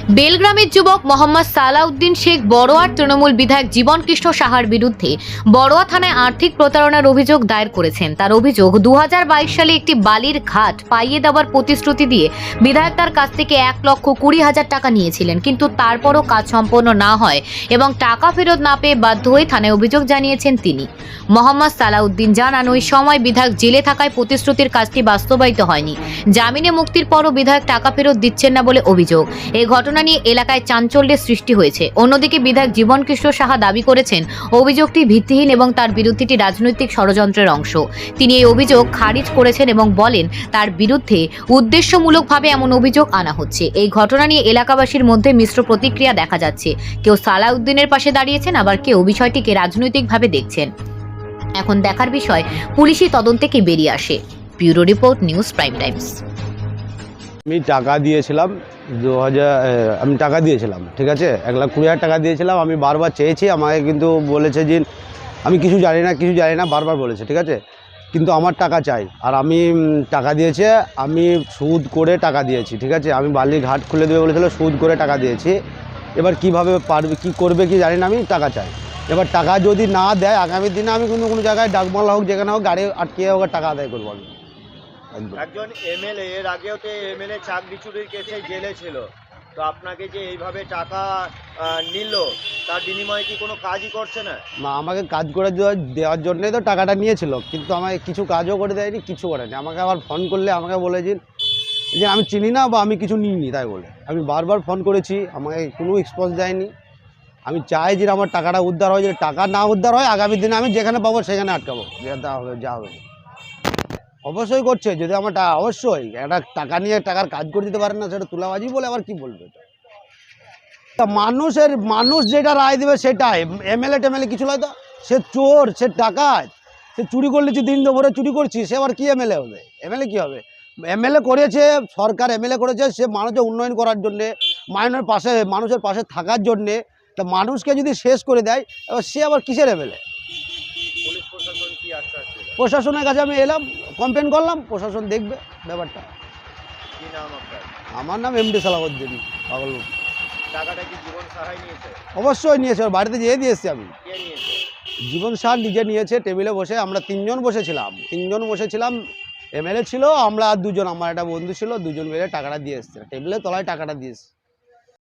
বেলগ্রামের যুবক মোহাম্মদ সালাউদ্দিন শেখ বড়োয়ার তৃণমূল বিধায়ক জীবন কৃষ্ণ সাহার বিরুদ্ধে বড়োয়া থানায় আর্থিক প্রতারণার অভিযোগ দায়ের করেছেন। তার অভিযোগ 2022 সালে একটি বালির ঘাট পাইয়ে দেওয়ার প্রতিশ্রুতি দিয়ে বিধায়ক তার কাছ থেকে 1,20,000 টাকা নিয়েছিলেন, কিন্তু তারপরও কাজ সম্পন্ন না হয় এবং টাকা ফেরত না পেয়ে বাধ্য হয়ে থানায় অভিযোগ জানিয়েছেন তিনি। মোহাম্মদ সালাউদ্দিন জানান, ওই সময় বিধায়ক জেলে থাকায় প্রতিশ্রুতির কাজটি বাস্তবায়িত হয়নি। জামিনে মুক্তির পরও বিধায়ক টাকা ফেরত দিচ্ছেন না বলে অভিযোগ। এই ঘটনা নিয়ে এলাকায় চাঞ্চল্যের সৃষ্টি হয়েছে। অন্যদিকে বিধায়ক জীবন কৃষ্ণ সাহা দাবি করেছেন অভিযোগটি ভিত্তিহীন এবং তার বিরুদ্ধে একটি রাজনৈতিক ষড়যন্ত্রের অংশ। তিনি এই অভিযোগ খারিজ করেছেন এবং বলেন তার বিরুদ্ধে উদ্দেশ্যমূলকভাবে এমন অভিযোগ আনা হচ্ছে। এই ঘটনা নিয়ে এলাকাবাসীর মধ্যে মিশ্র প্রতিক্রিয়া দেখা যাচ্ছে। কেউ সালাউদ্দিনের পাশে দাঁড়িয়েছেন, আবার কেউ বিষয়টিকে রাজনৈতিকভাবে দেখছেন। এখন দেখার বিষয় পুলিশি তদন্তে কি বেরিয়ে আসে। Bureau report, news prime Times. আমি টাকা দিয়েছিলাম 2000, আমি টাকা দিয়েছিলাম, ঠিক আছে, 1,20,000 টাকা দিয়েছিলাম। আমি বারবার চেয়েছি, আমাকে কিন্তু বলেছে যে আমি কিছু জানি না বারবার বলেছে, ঠিক আছে, কিন্তু আমার টাকা চাই। আর আমি টাকা দিয়েছে, আমি সুদ করে টাকা দিয়েছি, ঠিক আছে, আমি বালির ঘাট খুলে দেবে বলেছিল, সুদ করে টাকা দিয়েছি। এবার কিভাবে পারবে, কি করবে কি জানি না, আমি টাকা চাই। এবার টাকা যদি না দেয় আগামী দিনে আমি কোনো জায়গায় ডাকমালা হোক, যেখানে হোক, গাড়ি আটকে হোক, টাকা আদায় করবো আমি। একজন এমএলএ এর আগেও তো এমএলএ চাকরি চুরির কেসে জেলে ছিল, তো আপনাকে যে এইভাবে টাকা নিল, তার বিনিময়ে কি কোনো কাজই করছে না? না, আমাকে কাজ করে দেওয়ার জন্যই তো টাকাটা নিয়েছিল, কিন্তু আমাকে কিছু কাজও করে দেয়নি, কিছু করেনি। আমাকে আবার ফোন করলে আমাকে বলেছেন যে আমি চিনি না বা আমি কিছু নিইনি, তাই বলে আমি বারবার ফোন করেছি, আমাকে কোনো রেসপন্স দেয়নি। আমি চাই যে আমার টাকাটা উদ্ধার হয়। যদি টাকা না উদ্ধার হয় আগামী দিনে আমি যেখানে পাবো সেখানে আটকাবো, যা হবে। অবশ্যই করছে, যদি আমার অবশ্যই একটা টাকা নিয়ে টাকার কাজ করে দিতে পারে না, সেটা তুলাবাজি বলে আবার কি বলবে। তা মানুষ যেটা রায় দেবে সেটাই। এমএলএ টেমএলএ কিছু নয়, তো সে চোর, সে ডাকাত, সে চুরি করলে দিন দুপুরে চুরি করছি, সে আবার কি এমএলএ হবে? এমএলএ কি হবে? এমএলএ করেছে সরকার, এমএলএ করেছে সে মানুষের উন্নয়ন করার জন্যে, মানুষের পাশে থাকার জন্যে। তা মানুষকে যদি শেষ করে দেয়, এবার সে আবার কিসের এমএলএ? পুলিশ প্রশাসন কি আশ্বাস দিল? প্রশাসনের কাছে আমি এলাম, কমপ্লেন করলাম, প্রশাসন দেখবে ব্যাপারটা। কি নাম আপনার? আমার নাম এমডি সালাউদ্দিন পাগল। টাকাটা কি জীবন সাহাই নিয়েছে? অবশ্যই নিয়েছে, ওর বাড়িতে যেয়ে দিয়ে এসছি আমি। কে নিয়েছে? জীবন সার নিজে নিয়েছে, টেবিলে বসে আমরা তিনজন বসেছিলাম। এমএলএ ছিল, আমরা আর দুজন, আমার একটা বন্ধু ছিল, দুজন মিলে টাকাটা দিয়ে এসছে, টেবিলের তলায় টাকাটা দিয়ে এসছে।